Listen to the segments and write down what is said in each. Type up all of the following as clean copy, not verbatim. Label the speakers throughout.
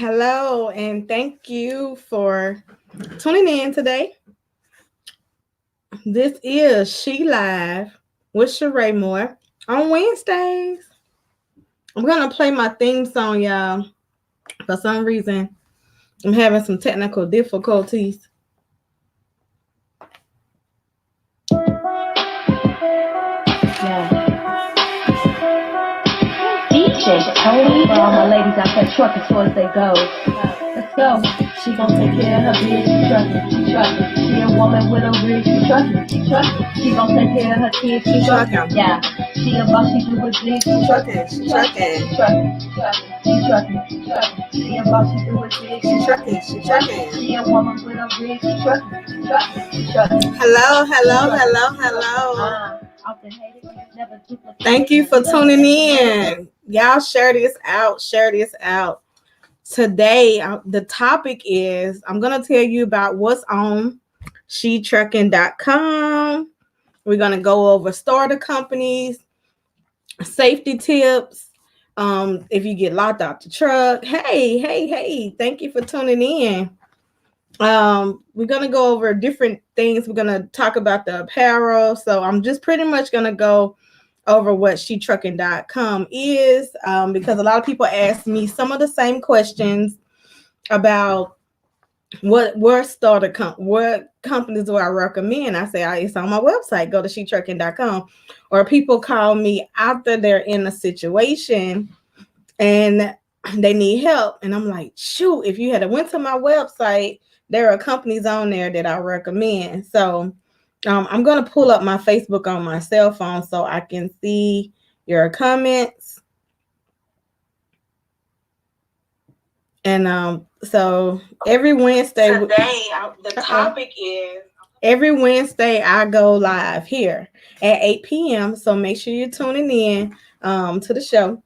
Speaker 1: Hello, and thank you for tuning in today. This is She Live with Sheree Moore on Wednesdays. I'm going to play my theme song, y'all. For some reason, I'm having some technical difficulties.
Speaker 2: DJ Tony, for all my ladies out there trucking towards they go. Let's go. She gon' take care of her bitch, she truckin'. She a woman with a rig, she truckin'. She gon' take care of her kids, she truckin'. Yeah. She a boss, she do it big, she truckin'. She a boss, she do it big, she truckin'. She a woman with a rig, she truckin'.
Speaker 1: Hello. Thank you for tuning in. Y'all share this out. Today, the topic is I'm going to tell you about what's on shetrucking.com. We're going to go over starter companies, safety tips. If you get locked out the truck, hey, thank you for tuning in. We're going to go over different things. We're going to talk about the apparel. So I'm just pretty much going to go over what shetrucking.com is, because a lot of people ask me some of the same questions about what companies do I recommend. I say it's on my website. Go to shetrucking.com. Or people call me after they're in a situation and they need help, and I'm like, shoot, if you had went to my website, there are companies on there that I recommend. So I'm going to pull up my Facebook on my cell phone so I can see your comments. And so every Wednesday, today, the topic is every Wednesday I go live here at 8 p.m. So make sure you're tuning in to the show.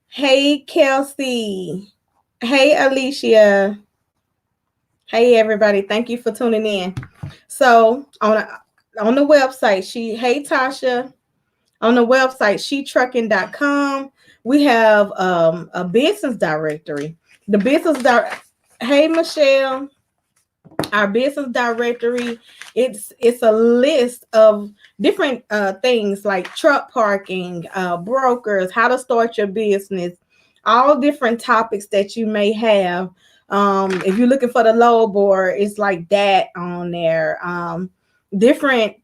Speaker 1: Hey, Kelsey. Hey, Alicia. Hey, everybody. Thank you for tuning in. So on the website, hey Tasha, on the website shetrucking.com, we have a business directory. Hey Michelle, our business directory, it's a list of different things like truck parking, brokers, how to start your business, all different topics that you may have. If you're looking for the load board, it's like that on there. Different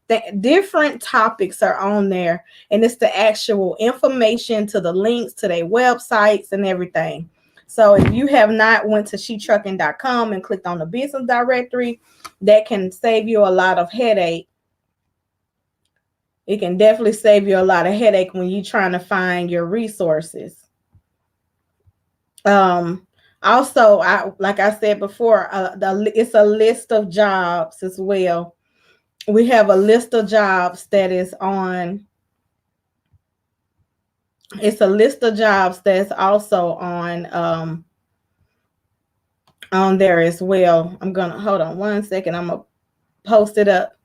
Speaker 1: topics are on there, and it's the actual information to the links to their websites and everything. So if you have not went to shetrucking.com and clicked on the business directory, that can save you a lot of headache. It can definitely save you a lot of headache when you're trying to find your resources. Also, like I said before, it's a list of jobs as well. We have a list of jobs that is on. It's a list of jobs that's also on there as well. I'm gonna hold on one second. I'm gonna post it up.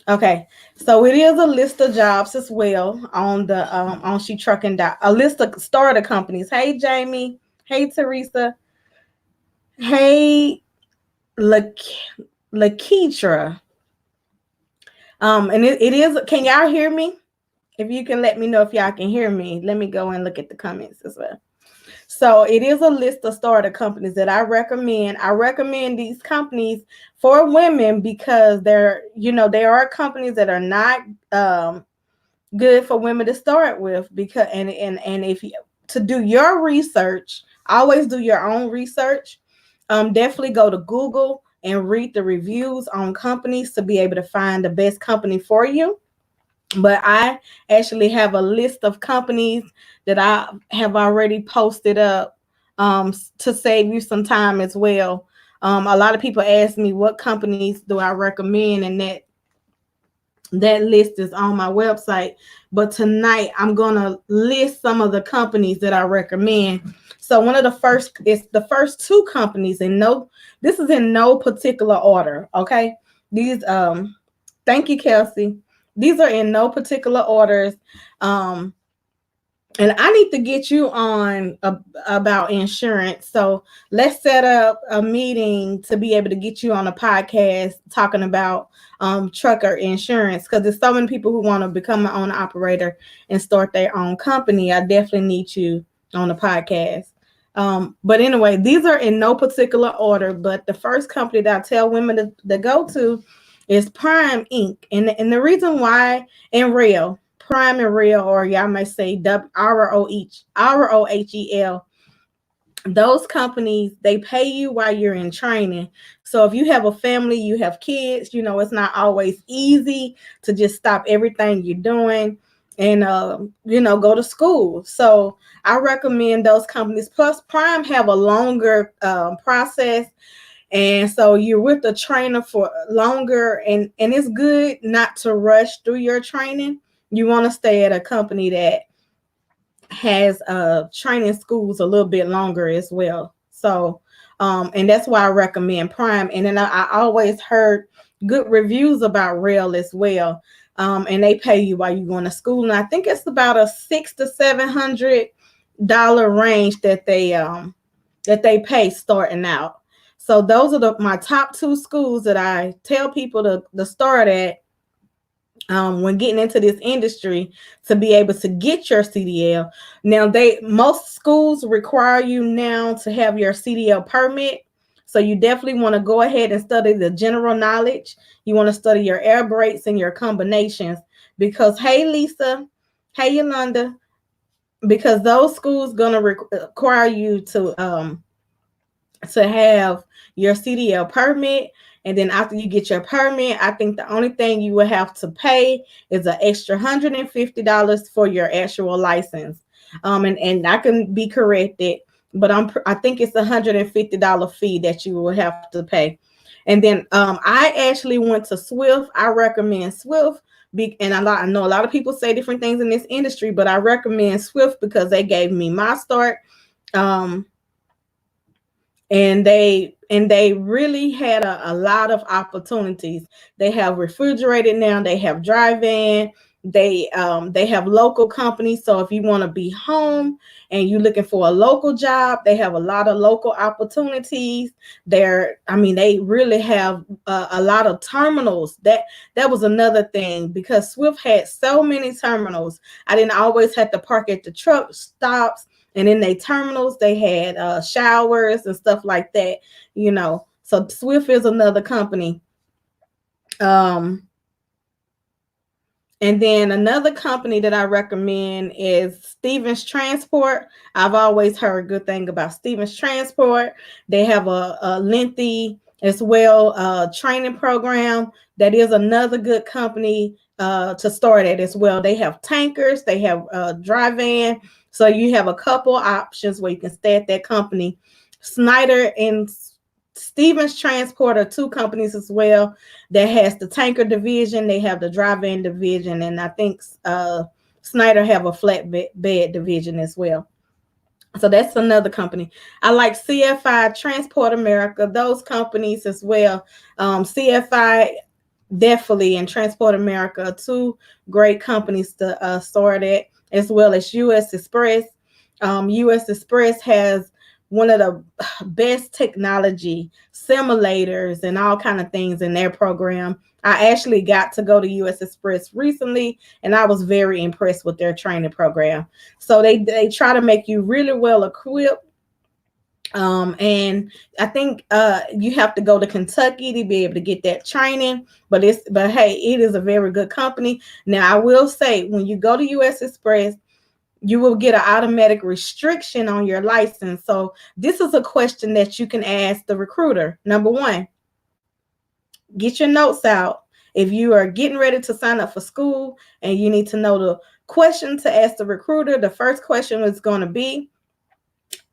Speaker 1: Okay, so it is a list of jobs as well on the on shetrucking. A list of starter companies. Hey Jamie. Hey Teresa. Hey Lakeitra. And it is. Can y'all hear me? If you can let me know if y'all can hear me, let me go and look at the comments as well. So it is a list of starter companies that I recommend. I recommend these companies for women because there are companies that are not good for women to start with, because and if you to do your research, always do your own research. Definitely go to Google and read the reviews on companies to be able to find the best company for you. But I actually have a list of companies that I have already posted up to save you some time as well. A lot of people ask me what companies do I recommend, and that list is on my website. But tonight I'm gonna list some of the companies that I recommend. So one of the first is the first two companies, this is in no particular order. Okay, these thank you, Kelsey. These are in no particular orders. And I need to get you on about insurance. So let's set up a meeting to be able to get you on a podcast talking about trucker insurance, because there's so many people who want to become an owner operator and start their own company. I definitely need you on the podcast. But anyway, these are in no particular order. But the first company that I tell women to go to is Prime Inc. And the reason why, and Real. Prime and Real, or y'all may say ROHEL. Those companies, they pay you while you're in training. So if you have a family, you have kids, it's not always easy to just stop everything you're doing and go to school. So I recommend those companies. Plus, Prime have a longer process, and so you're with the trainer for longer, and it's good not to rush through your training. You want to stay at a company that has training schools a little bit longer as well. So and that's why I recommend Prime. And then I always heard good reviews about Rail as well. And they pay you while you're going to school, and I think it's about a $600 to $700 range that they pay starting out. So those are my top two schools that I tell people to start at when getting into this industry, to be able to get your CDL. Now, most schools require you now to have your CDL permit. So you definitely want to go ahead and study the general knowledge. You want to study your air brakes and your combinations, because, hey, Lisa, hey, Yolanda, because those schools going to require you to have your CDL permit. And then after you get your permit, I think the only thing you will have to pay is an extra $150 for your actual license. And I can be corrected, but I think it's $150 fee that you will have to pay. And then I actually went to Swift. I recommend Swift. And I know a lot of people say different things in this industry, but I recommend Swift because they gave me my start. And they really had a lot of opportunities. They have refrigerated now. They have drive-in. They have local companies. So if you want to be home and you're looking for a local job, they have a lot of local opportunities. They really have a lot of terminals. That was another thing, because Swift had so many terminals. I didn't always have to park at the truck stops. And in their terminals, they had showers and stuff like that, So Swift is another company. And then another company that I recommend is Stevens Transport. I've always heard good thing about Stevens Transport. They have a lengthy as well training program. That is another good company to start at as well. They have tankers. They have drive-in. So you have a couple options where you can stay at that company. Schneider and Stevens Transport are two companies as well that has the tanker division. They have the drive-in division, and I think Schneider have a flatbed division as well. So that's another company. I like CFI, Transport America, those companies as well. CFI definitely, and Transport America, two great companies to start at, as well as US Express. US Express has one of the best technology, simulators, and all kind of things in their program. I actually got to go to US Express recently, and I was very impressed with their training program. So they try to make you really well equipped. And I think you have to go to Kentucky to be able to get that training, but hey, it is a very good company. Now, I will say, when you go to US Express, you will get an automatic restriction on your license. So this is a question that you can ask the recruiter. Number one, get your notes out. If you are getting ready to sign up for school and you need to know the question to ask the recruiter, the first question is going to be,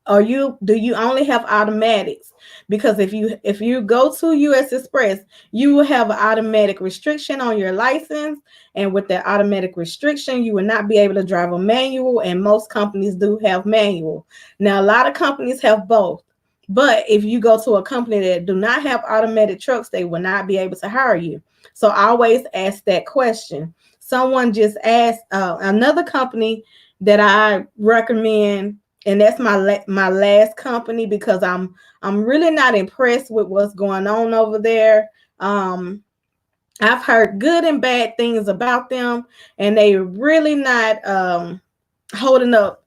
Speaker 1: do you only have automatics? Because if you go to US Express, you will have an automatic restriction on your license, and with that automatic restriction, you will not be able to drive a manual, and most companies do have manual. Now, a lot of companies have both, but if you go to a company that do not have automatic trucks, they will not be able to hire you. So always ask that question. Someone just asked another company that I recommend, and that's my last company, because I'm really not impressed with what's going on over there. I've heard good and bad things about them, and they really not holding up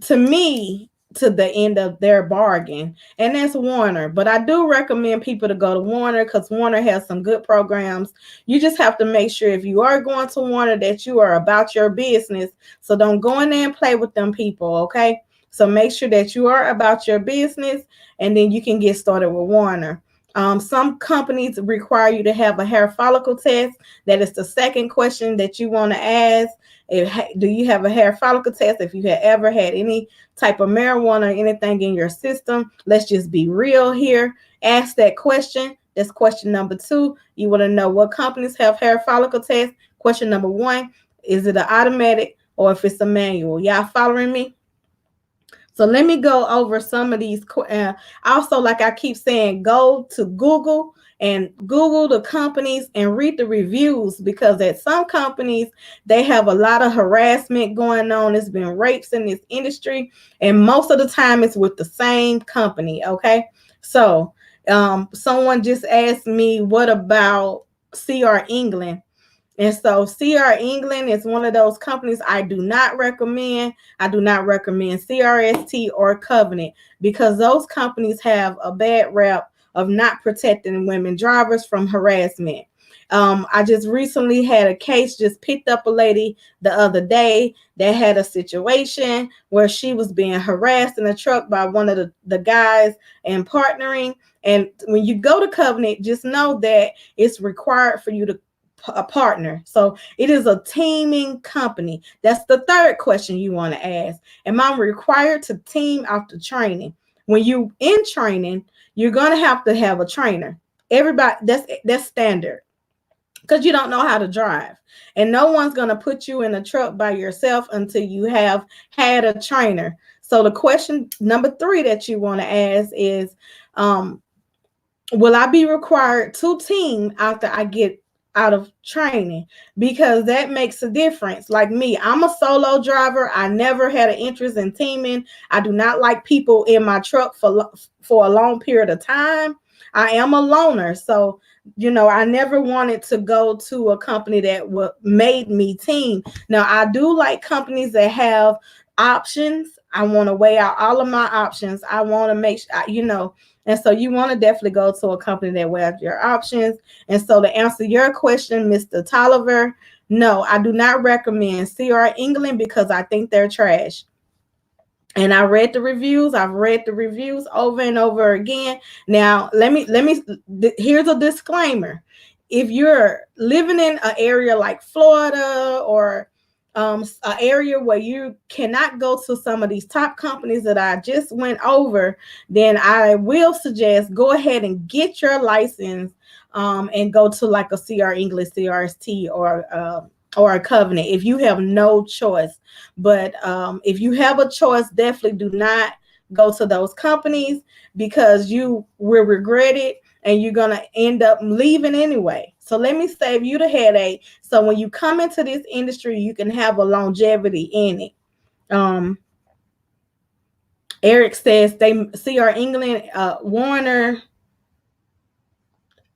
Speaker 1: to me to the end of their bargain, and that's Warner. But I do recommend people to go to Warner, because Warner has some good programs. You just have to make sure, if you are going to Warner, that you are about your business. So don't go in there and play with them people, okay? So make sure that you are about your business, and then you can get started with Warner. Some companies require you to have a hair follicle test. That is the second question that you want to ask. Do you have a hair follicle test? If you have ever had any type of marijuana or anything in your system, let's just be real here. Ask that question. That's question number 2. You want to know what companies have hair follicle tests. Question number 1, is it an automatic or if it's a manual? Y'all following me? So let me go over some of these. Also, like I keep saying, go to Google and Google the companies and read the reviews, because at some companies, they have a lot of harassment going on. It's been rapes in this industry, and most of the time it's with the same company, okay? So someone just asked me, what about CR England? And so CR England is one of those companies I do not recommend. I do not recommend CRST or Covenant, because those companies have a bad rep of not protecting women drivers from harassment. I just recently had a case, just picked up a lady the other day that had a situation where she was being harassed in a truck by one of the guys and partnering. And when you go to Covenant, just know that it's required for you to a partner. So it is a teaming company. That's the third question you want to ask. Am I required to team after training? When you in training, you're going to have a trainer. Everybody, that's standard, because you don't know how to drive, and no one's going to put you in a truck by yourself until you have had a trainer. So the question number 3 that you want to ask is, will I be required to team after I get out of training? Because that makes a difference. Like me, I'm a solo driver. I never had an interest in teaming. I do not like people in my truck for a long period of time. I am a loner. So, I never wanted to go to a company that made me team. Now, I do like companies that have options. I want to weigh out all of my options. I want to make sure, and so you want to definitely go to a company that weighs your options. And so to answer your question, Mr. Tolliver, no, I do not recommend CR England, because I think they're trash. And I read the reviews. I've read the reviews over and over again. Now, here's a disclaimer. If you're living in an area like Florida, or an area where you cannot go to some of these top companies that I just went over, then I will suggest go ahead and get your license, and go to like a CR English, CRST, or a Covenant, if you have no choice. But if you have a choice, definitely do not go to those companies, because you will regret it, and you're going to end up leaving anyway. So let me save you the headache. So when you come into this industry, you can have a longevity in it. Eric says they CR England, Warner,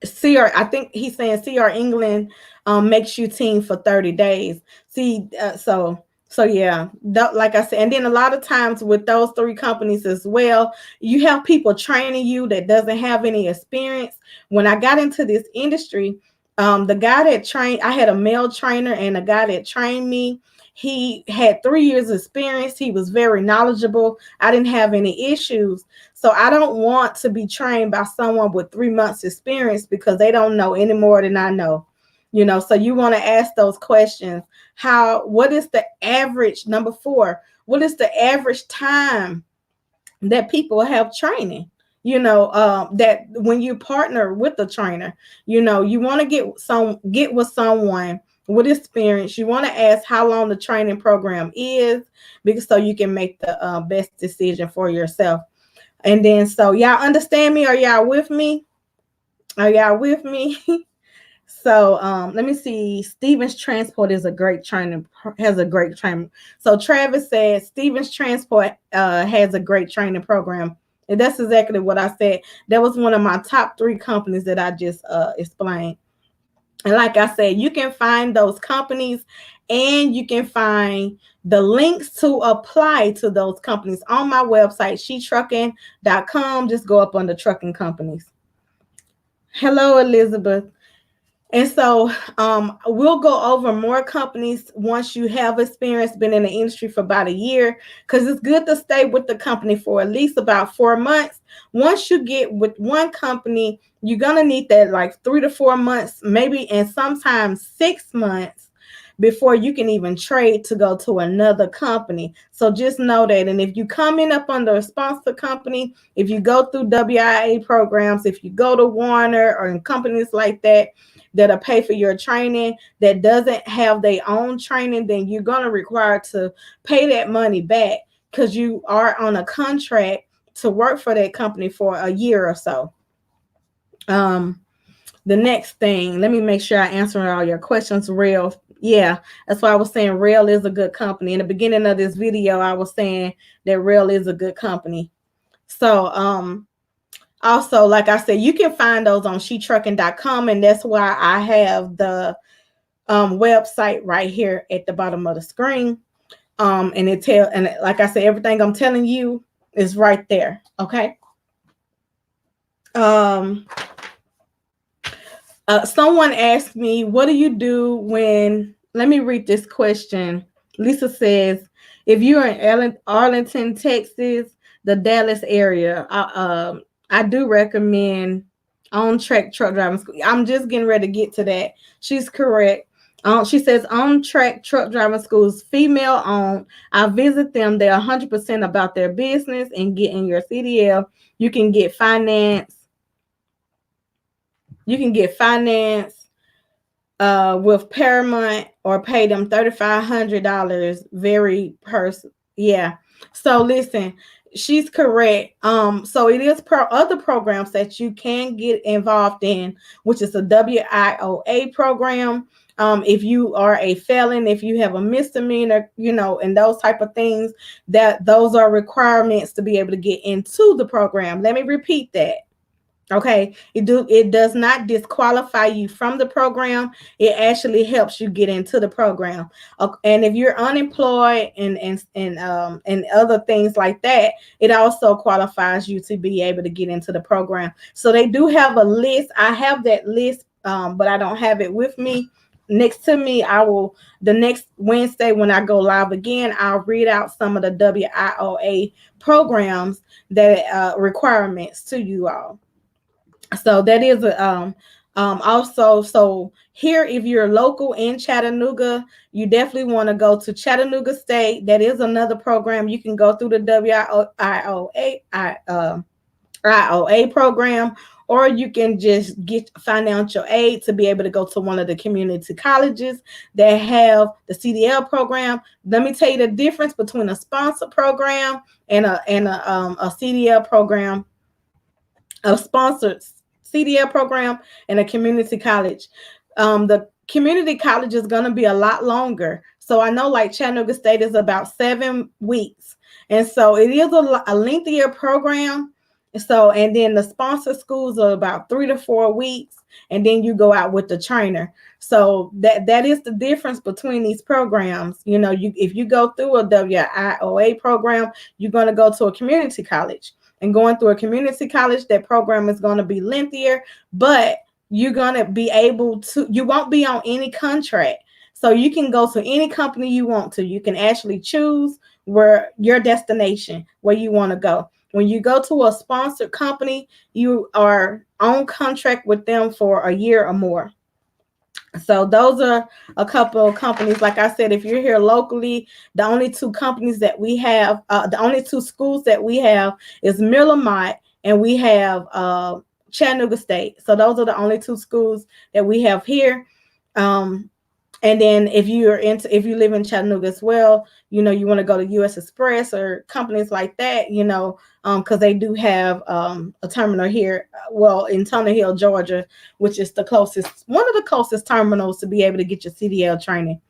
Speaker 1: I think he's saying CR England makes you team for 30 days. See, so yeah, like I said, and then a lot of times with those 3 companies as well, you have people training you that doesn't have any experience. When I got into this industry, the guy that trained, I had a male trainer, and the guy that trained me, he had 3 years experience. He was very knowledgeable. I didn't have any issues. So I don't want to be trained by someone with 3 months experience, because they don't know any more than I know. So you want to ask those questions. What is the average, number 4, what is the average time that people have training? That when you partner with a trainer, you want to get with someone with experience. You want to ask how long the training program is, because so you can make the best decision for yourself. And then, so y'all understand me? Are y'all with me? So let me see. Stevens Transport is a great training, has a great training. So Travis said Stevens Transport has a great training program. And that's exactly what I said. That was one of my top 3 companies that I just explained. And like I said, you can find those companies and you can find the links to apply to those companies on my website, shetrucking.com. Just go up under trucking companies. Hello, Elizabeth. And so we'll go over more companies once you have experience, been in the industry for about a year, because it's good to stay with the company for at least about 4 months. Once you get with one company, you're going to need that like 3 to 4 months, maybe, and sometimes 6 months before you can even trade to go to another company. So just know that. And if you come in up under a sponsor company, if you go through WIA programs, if you go to Warner or in companies like that, that'll pay for your training, that doesn't have their own training, then you're going to require to pay that money back because you are on a contract to work for that company for a year or so. The next thing, let me make sure I answer all your questions. Real, yeah, that's why I was saying Rail is a good company. In the beginning of this video, I was saying that Rail is a good company. So also, like I said, you can find those on shetrucking.com, and that's why I have the website right here at the bottom of the screen. And like I said, everything I'm telling you is right there. Okay. Someone asked me, what do you do when, let me read this question. Lisa says, if you're in Arlington, Texas, the Dallas area, I do recommend on track truck driving school. I'm just getting ready to get to that. She's correct. She says on track truck driving schools, female owned. I visit them. They're 100% about their business and getting your CDL. You can get finance. You can get finance with Paramount or pay them $3,500 very person. Yeah. So listen, she's correct. So it is other programs that you can get involved in, which is a WIOA program. If you are a felon, if you have a misdemeanor, and those type of things, that those are requirements to be able to get into the program. Let me repeat that. Okay, it does not disqualify you from the program. It actually helps you get into the program. And if you're unemployed and other things like that, it also qualifies you to be able to get into the program. So they do have a list. I have that list, but I don't have it with me. Next to me, the next Wednesday when I go live again, I'll read out some of the WIOA programs that requirements to you all. So that is also, so here, if you're local in Chattanooga, you definitely want to go to Chattanooga State. That is another program. You can go through the IOA program, or you can just get financial aid to be able to go to one of the community colleges that have the CDL program. Let me tell you the difference between a sponsored program and a CDL program. A sponsored CDL program and a community college. The community college is going to be a lot longer. So I know like Chattanooga State is about 7 weeks. And so it is a lengthier program. So, and then the sponsored schools are about 3 to 4 weeks. And then you go out with the trainer. So that is the difference between these programs. If you go through a WIOA program, you're going to go to a community college. And going through a community college, that program is going to be lengthier, but you're going to be able to, you won't be on any contract. So you can go to any company you want to. You can actually choose where your destination, where you want to go. When you go to a sponsored company, you are on contract with them for a year or more. So those are a couple of companies. Like I said, if you're here locally, the only 2 companies that we have, the only 2 schools that we have is Millamont, and we have Chattanooga State. So those are the only 2 schools that we have here. And And then if you live in Chattanooga as well, you want to go to US Express or companies like that, because they do have a terminal here, well, in Tunnel Hill, Georgia, which is one of the closest terminals to be able to get your CDL training.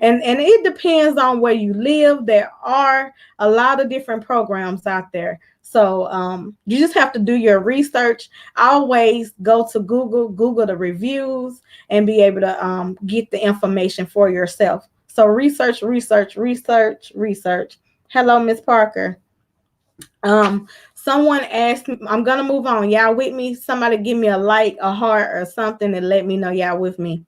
Speaker 1: And it depends on where you live. There are a lot of different programs out there. So you just have to do your research. Always go to Google the reviews, and be able to get the information for yourself. So research, research, research, research. Hello, Miss Parker. Someone asked me, I'm gonna move on. Y'all with me? Somebody give me a like, a heart, or something, and let me know y'all with me.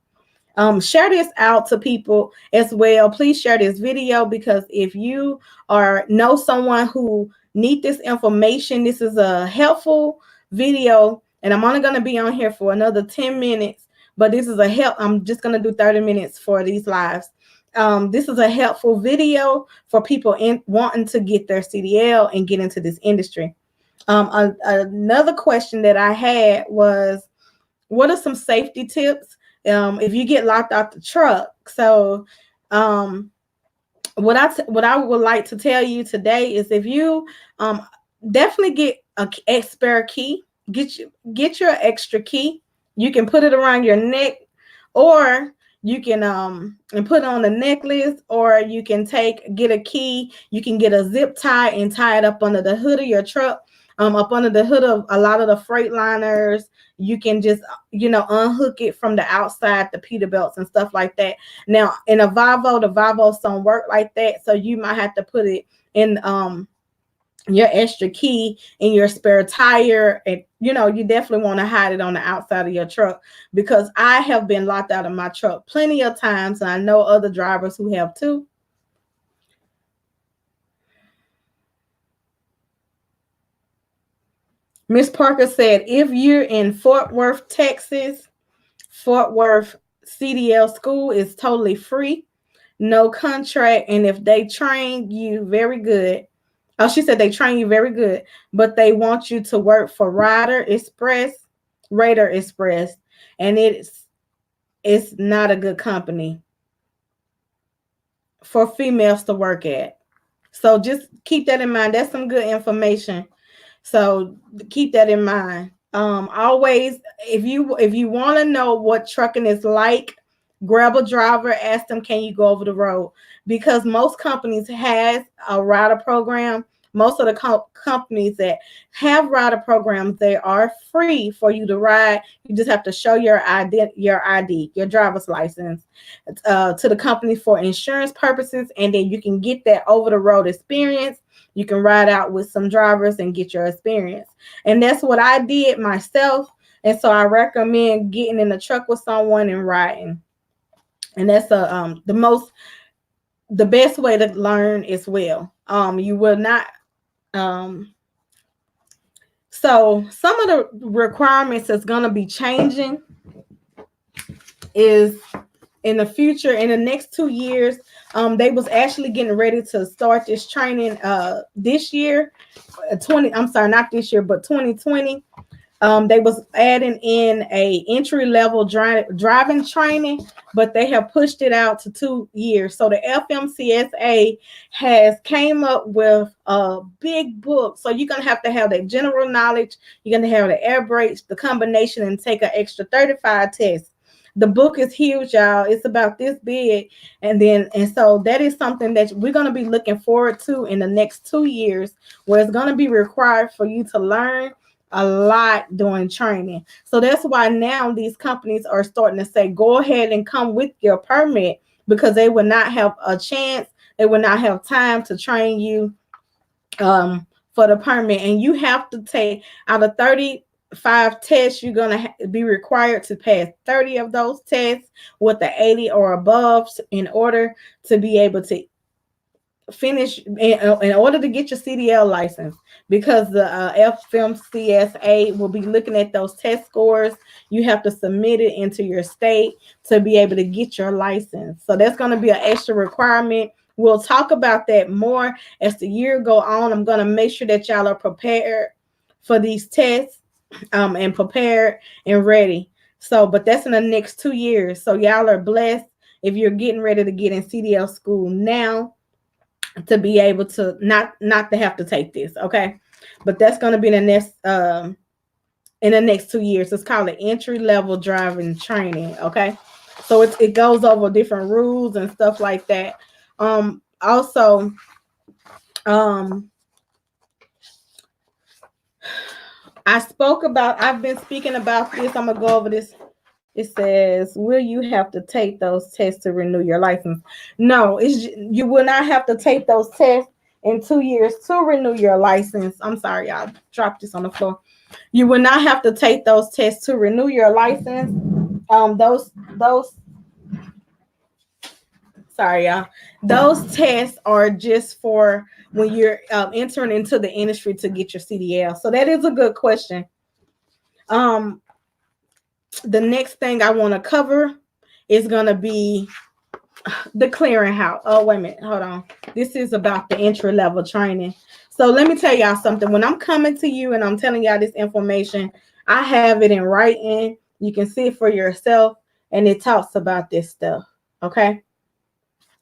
Speaker 1: Share this out to people as well. Please share this video, because if you know someone who need this information, this is a helpful video. And I'm only going to be on here for another 10 minutes, but this is I'm just going to do 30 minutes for these lives. This is a helpful video for people wanting to get their CDL and get into this industry. Another question that I had was, what are some safety tips if you get locked out the truck? So what I would like to tell you today is, if you definitely get a spare key, get your extra key. You can put it around your neck, or you can and put it on a necklace, or you can get a key. You can get a zip tie and tie it up under the hood of your truck, up under the hood of a lot of the Freightliners. You can just unhook it from the outside, the Peterbilts and stuff like that. Now in a Volvo, the Volvos don't work like that, so you might have to put it in your extra key in your spare tire. And you definitely want to hide it on the outside of your truck, because I have been locked out of my truck plenty of times, and I know other drivers who have too. Miss Parker said, if you're in Fort Worth, Texas, Fort Worth CDL school is totally free, no contract, and if they train you very good, she said they train you very good, but they want you to work for Raider Express, and it's not a good company for females to work at. So just keep that in mind. That's some good information. So keep that in mind. Always, if you want to know what trucking is like, grab a driver, ask them, can you go over the road? Because most companies has a rider program. Most of the companies that have rider programs, they are free for you to ride. You just have to show your ID, your driver's license, to the company for insurance purposes, and then you can get that over the road experience. You can ride out with some drivers and get your experience. And that's what I did myself. And so I recommend getting in the truck with someone and riding. And that's the best way to learn as well. You will not. So some of the requirements that's going to be changing is in the future, in the next 2 years. They was actually getting ready to start this training this year, not this year, but 2020. They was adding in a entry-level driving training, but they have pushed it out to 2 years. So the FMCSA has came up with a big book. So you're going to have that general knowledge. You're going to have the air brakes, the combination, and take an extra 35 tests. The book is huge, y'all. It's about this big. And so that is something that we're going to be looking forward to in the next 2 years, where it's going to be required for you to learn a lot during training. So that's why now these companies are starting to say, go ahead and come with your permit, because they will not have a chance. They will not have time to train you for the permit. And you have to take out of 35 tests, you're going to be required to pass 30 of those tests with the 80 or above in order to be able to finish, in order to get your CDL license, because the FMCSA will be looking at those test scores. You have to submit it into your state to be able to get your license. So that's going to be an extra requirement. We'll talk about that more as the year go on. I'm going to make sure that y'all are prepared for these tests, and prepared and ready. So, but that's in the next 2 years. So y'all are blessed. if you're getting ready to get in CDL school now, to be able to not to have to take this, okay? But that's going to be the next in the next 2 years. It's called the entry level driving training, okay? So it goes over different rules and stuff like that. Also, I've been speaking about this. I'm gonna go over this. It says, will you have to take those tests to renew your license? No, you will not have to take those tests in 2 years to renew your license. I'm sorry, y'all dropped this on the floor. You will not have to take those tests to renew your license. Sorry, y'all. Those tests are just for when you're entering into the industry to get your CDL. So that is a good question. The next thing I want to cover is going to be the clearinghouse. Oh, wait a minute. Hold on. This is about the entry level training. So let me tell y'all something. When I'm coming to you and I'm telling y'all this information, I have it in writing. You can see it for yourself, and it talks about this stuff. Okay.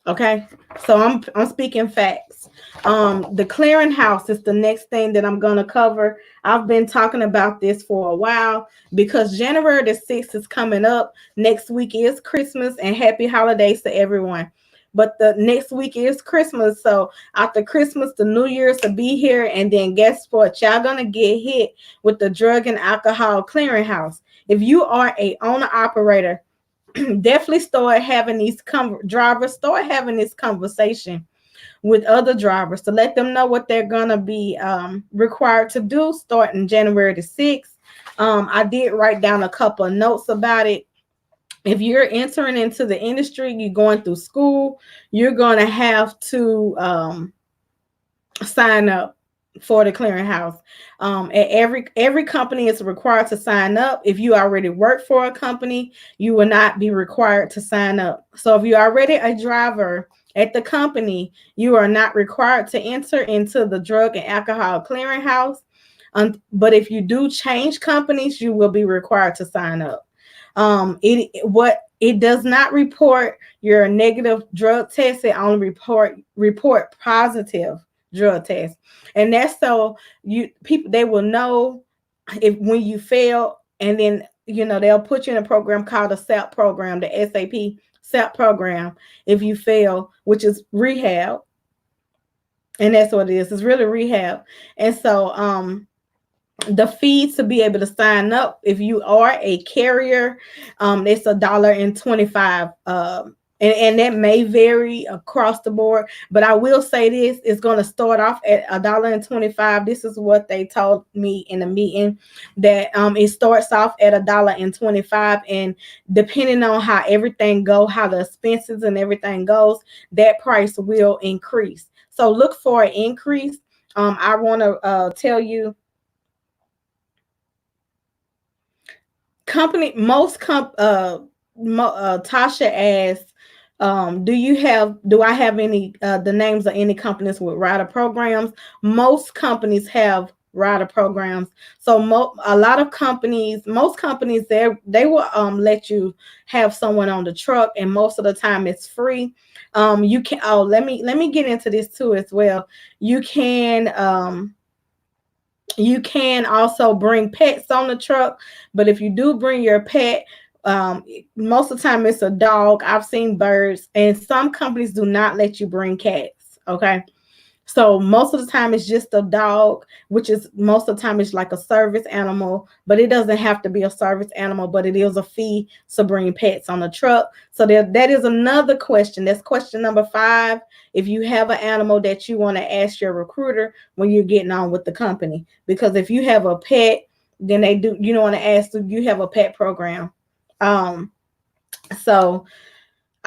Speaker 1: Okay, so I'm speaking facts. The clearinghouse is the next thing that I'm gonna cover. I've been talking about this for a while because January the 6th is coming up. Next week is Christmas, and happy holidays to everyone. But the next week is Christmas, so after Christmas, the New Year's will be here, and then guess what? Y'all gonna get hit with the drug and alcohol clearinghouse. If you are a owner operator, definitely start having this conversation with other drivers to let them know what they're gonna be required to do starting January the 6th. I did write down a couple of notes about it. If you're entering into the industry, you're going through school, you're gonna have to sign up for the clearinghouse. Every company is required to sign up. If you already work for a company, you will not be required to sign up. So if you're already a driver at the company, you are not required to enter into the drug and alcohol clearinghouse. But if you do change companies, you will be required to sign up. It does not report your negative drug test. It only report positive drug test, and that's so they will know if when you fail, and then they'll put you in a program called a SAP program, the SAP program, if you fail, which is rehab, and that's what it is. It's really rehab. And so the fees to be able to sign up, if you are a carrier, it's $1.25. And that may vary across the board, but I will say this: it's going to start off at $1.25. This is what they told me in the meeting, that it starts off at $1.25, and depending on how everything goes, how the expenses and everything goes, that price will increase. So look for an increase. I want to tell you, Tasha asked, do I have any the names of any companies with rider programs? Most companies have rider programs. So most companies they will let you have someone on the truck, and most of the time it's free. You can let me get into this too as well. You can also bring pets on the truck, but if you do bring your pet, most of the time it's a dog. I've seen birds, and some companies do not let you bring cats. Okay. So most of the time it's just a dog, which is most of the time it's like a service animal, but it doesn't have to be a service animal, but it is a fee to bring pets on the truck. So that is another question. That's question number 5. If you have an animal that you want to ask your recruiter when you're getting on with the company, because if you have a pet, then you want to ask, do you have a pet program? So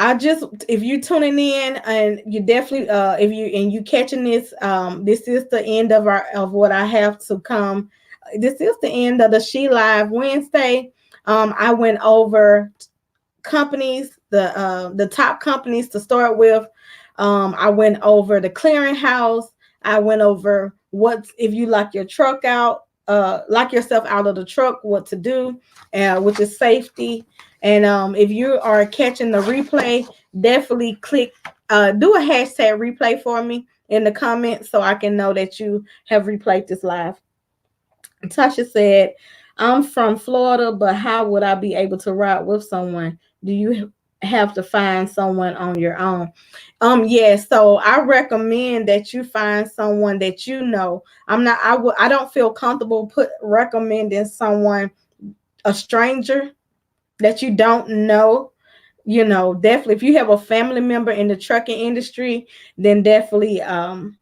Speaker 1: if you're tuning in, and you definitely if you catching this, this is the end of what I have to come. This is the end of the She Live Wednesday. I went over companies, the top companies to start with. I went over the clearinghouse. I went over if you lock your truck out, lock yourself out of the truck, what to do, which is safety. And if you are catching the replay, definitely click, do a hashtag replay for me in the comments so I can know that you have replayed this live. Tasha said, I'm from Florida, but how would I be able to ride with someone? Do you have to find someone on your own? Yes. So I recommend that you find someone that you know. I don't feel comfortable recommending someone, a stranger that you don't know. Definitely if you have a family member in the trucking industry, then definitely ask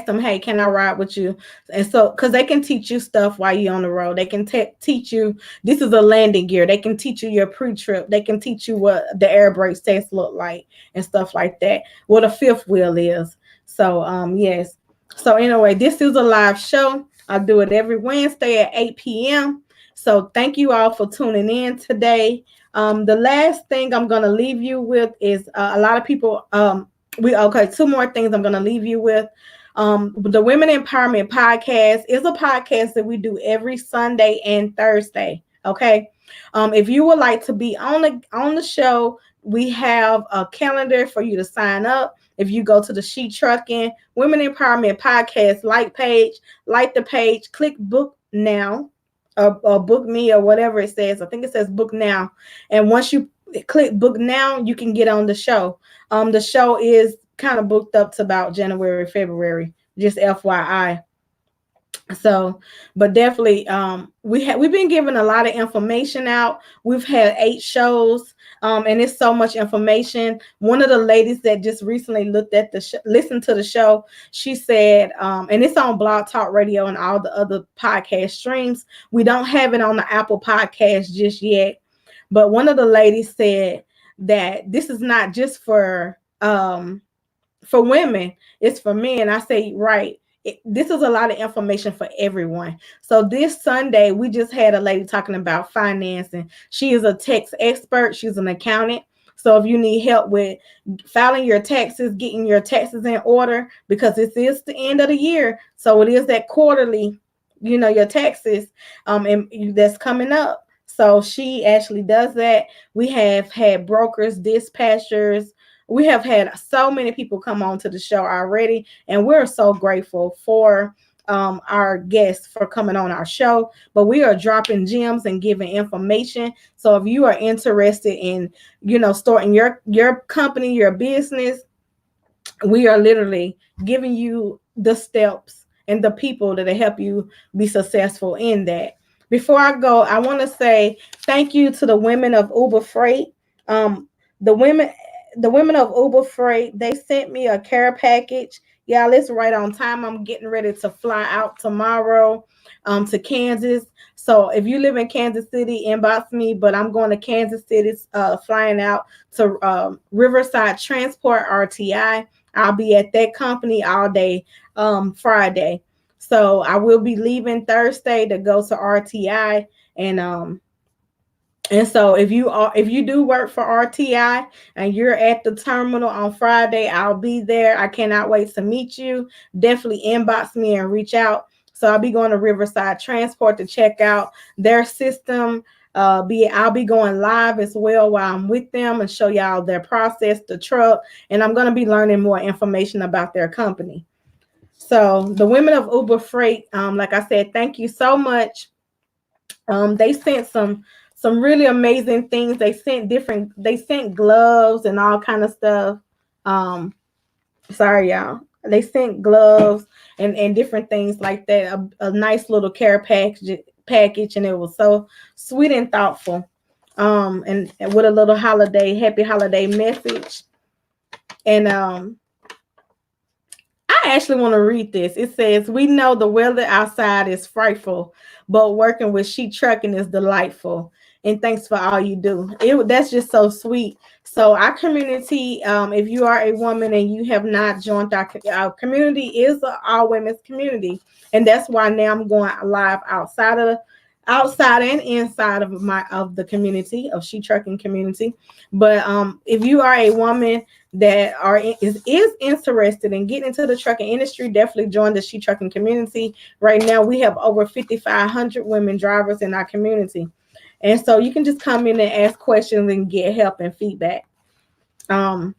Speaker 1: them, hey, can I ride with you? And so because they can teach you stuff while you're on the road. They can teach you, this is a landing gear. They can teach you your pre-trip. They can teach you what the air brakes test look like and stuff like that, what a fifth wheel is. So yes. So anyway, this is a live show. I do it every Wednesday at 8 p.m. So thank you all for tuning in today. The last thing I'm going to leave you with is a lot of people two more things I'm going to leave you with. The Women Empowerment Podcast is a podcast that we do every Sunday and Thursday. Okay. If you would like to be on the show, we have a calendar for you to sign up. If you go to the She Trucking Women Empowerment Podcast like the page, click book now or book me or whatever it says. I think it says book now. And once you click book now, you can get on the show. The show is kind of booked up to about January, February, just FYI. So, but definitely, we've been giving a lot of information out. We've had 8 shows, and it's so much information. One of the ladies that just recently listened to the show, she said, and it's on Blog Talk Radio and all the other podcast streams. We don't have it on the Apple Podcast just yet, but one of the ladies said that this is not just for women, it's for men. I say, right. This is a lot of information for everyone. So this Sunday, we just had a lady talking about financing. She is a tax expert. She's an accountant. So if you need help with filing your taxes, getting your taxes in order, because this is the end of the year. So it is that quarterly, your taxes, and that's coming up. So she actually does that. We have had brokers, dispatchers. We have had so many people come on to the show already, and we're so grateful for our guests for coming on our show. But we are dropping gems and giving information. So if you are interested in, starting your company, your business, we are literally giving you the steps and the people that help you be successful in that. Before I go, I want to say thank you to the women of Uber Freight. The women of Uber Freight, they sent me a care package. Y'all, it's right on time. I'm getting ready to fly out tomorrow to Kansas. So if you live in Kansas City, inbox me. But I'm going to Kansas City, flying out to Riverside Transport, RTI. I'll be at that company all day Friday. So I will be leaving Thursday to go to RTI. And so if you do work for RTI and you're at the terminal on Friday, I'll be there. I cannot wait to meet you. Definitely inbox me and reach out. So I'll be going to Riverside Transport to check out their system. I'll be going live as well while I'm with them and show y'all their process, the truck, and I'm going to be learning more information about their company. So the women of Uber Freight, like I said, thank you so much. They sent some really amazing things. They sent gloves and all kind of stuff. Sorry, y'all. They sent gloves and different things like that. A nice little care package, and it was so sweet and thoughtful. And with a little happy holiday message. And I actually want to read this. It says, "We know the weather outside is frightful, but working with She Trucking is delightful. And thanks for all you do." That's just so sweet. So our community, if you are a woman and you have not joined our community, is an all women's community. And that's why now I'm going live outside of outside and inside of the community of She Trucking community. But if you are a woman that is interested in getting into the trucking industry, definitely join the She Trucking community. Right now we have over 5,500 women drivers in our community, and so you can just come in and ask questions and get help and feedback. um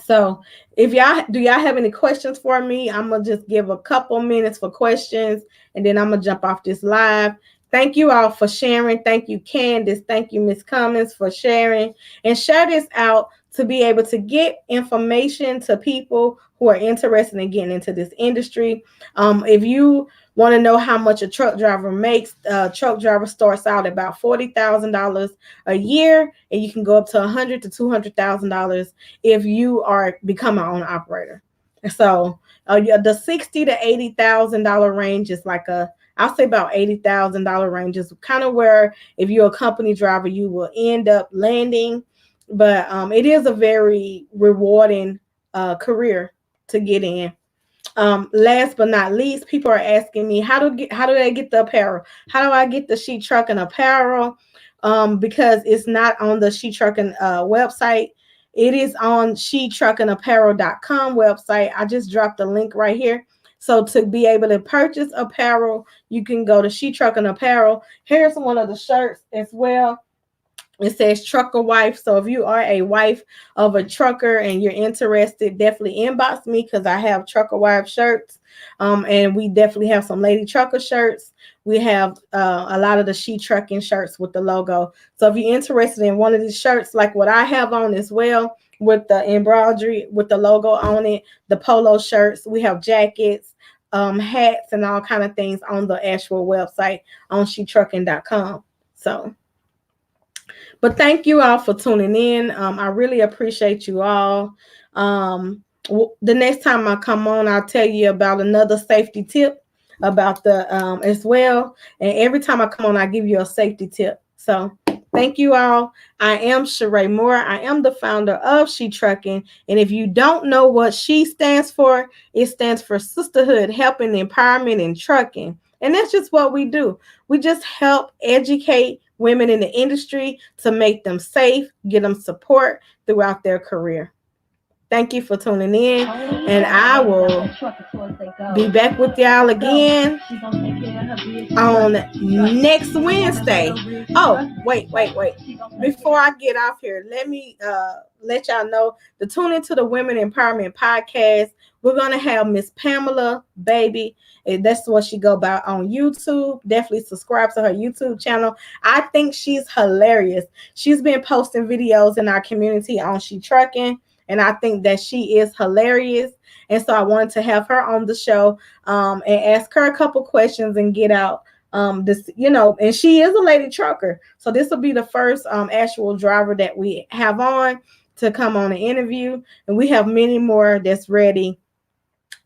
Speaker 1: so if y'all have any questions for me, I'm gonna just give a couple minutes for questions, and then I'm gonna jump off this live. Thank you all for sharing. Thank you, Candace. Thank you, Miss Cummins, for sharing. And share this out to be able to get information to people who are interested in getting into this industry. If you want to know how much a truck driver makes, a truck driver starts out about $40,000 a year, and you can go up to $100,000 to $200,000 if you are become an owner operator. So yeah, the $60,000 to $80,000 range is like I'll say about $80,000 range is kind of where, if you're a company driver, you will end up landing. But it is a very rewarding career to get in. Last but not least, people are asking me how do I get the apparel? How do I get the She Trucking apparel? Because it's not on the She Trucking website. It is on shetruckingapparel.com website. I just dropped the link right here. So to be able to purchase apparel, you can go to She Trucking Apparel. Here's one of the shirts as well. It says trucker wife. So if you are a wife of a trucker and you're interested, definitely inbox me, because I have trucker wife shirts. And we definitely have some lady trucker shirts. We have a lot of the She Trucking shirts with the logo. So if you're interested in one of these shirts, like what I have on as well, with the embroidery, with the logo on it, the polo shirts, we have jackets, hats, and all kind of things on the actual website on shetrucking.com. So, but thank you all for tuning in. I really appreciate you all. The next time I come on, I'll tell you about another safety tip about the as well. And every time I come on, I give you a safety tip. So thank you all. I am Sheree Moore. I am the founder of She Trucking. And if you don't know what She stands for, it stands for Sisterhood, Helping, Empowerment, and Trucking. And that's just what we do. We just help educate women in the industry to make them safe, get them support throughout their career. Thank you for tuning in, and I will be back with y'all again on next Wednesday. Oh, wait. Before I get off here, let me let y'all know to tune into the Women Empowerment Podcast. We're going to have Miss Pamela Baby. And that's what she go by on YouTube. Definitely subscribe to her YouTube channel. I think she's hilarious. She's been posting videos in our community on She Trucking, and I think that she is hilarious. And so I wanted to have her on the show and ask her a couple questions and get out this, and she is a lady trucker. So this will be the first actual driver that we have on to come on an interview. And we have many more that's ready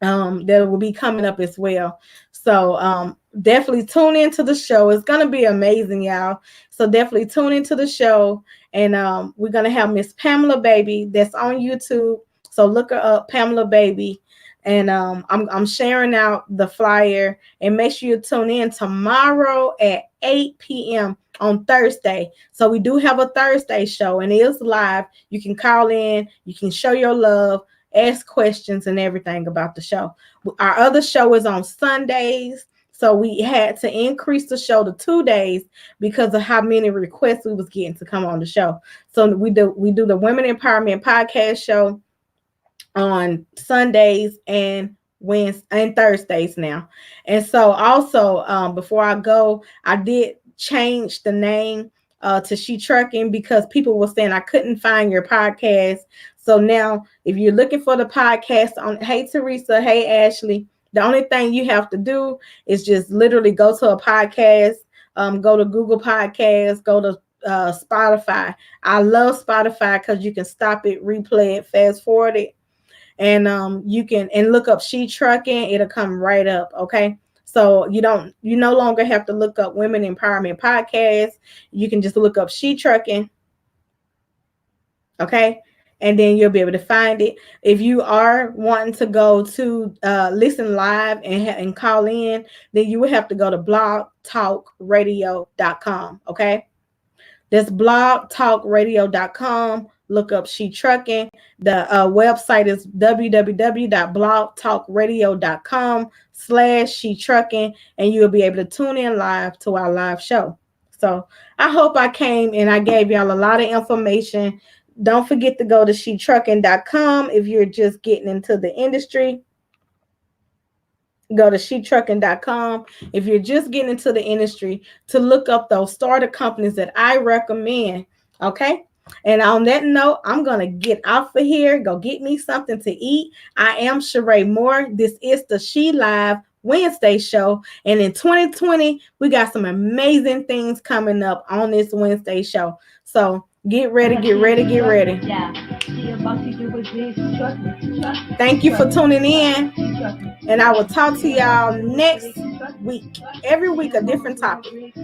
Speaker 1: that will be coming up as well. So definitely tune into the show. It's going to be amazing, y'all. So definitely tune into the show. And we're going to have Miss Pamela Baby that's on YouTube. So look her up, Pamela Baby. And I'm sharing out the flyer. And make sure you tune in tomorrow at 8 p.m. on Thursday. So we do have a Thursday show, and it is live. You can call in. You can show your love, ask questions and everything about the show. Our other show is on Sundays. So we had to increase the show to 2 days because of how many requests we was getting to come on the show. So we do the Women Empowerment Podcast show on Sundays and Wednesdays and Thursdays now. And so also before I go, I did change the name to She Trucking because people were saying I couldn't find your podcast. So now if you're looking for the podcast on, hey Teresa, hey Ashley, the only thing you have to do is just literally go to a podcast, go to Google Podcasts, go to Spotify. I love Spotify because you can stop it, replay it, fast forward it, and you can look up She Trucking. It'll come right up. Okay. So you no longer have to look up Women Empowerment Podcast. You can just look up She Trucking. Okay. and then you'll be able to find it. If you are wanting to go to listen live and call in, then you would have to go to blogtalkradio.com. Okay. That's blogtalkradio.com. Look up She Trucking. The website is www.blogtalkradio.com/She Trucking, and you'll be able to tune in live to our live show. So I hope I came and I gave y'all a lot of information. Don't forget to go to shetrucking.com if you're just getting into the industry. Go to shetrucking.com if you're just getting into the industry to look up those starter companies that I recommend. Okay. And on that note, I'm going to get off of here, go get me something to eat. I am Sheree Moore. This is the She Live Wednesday show. And in 2020, we got some amazing things coming up on this Wednesday show. So get ready, get ready, get ready. Thank you for tuning in. And I will talk to y'all next week. Every week, a different topic.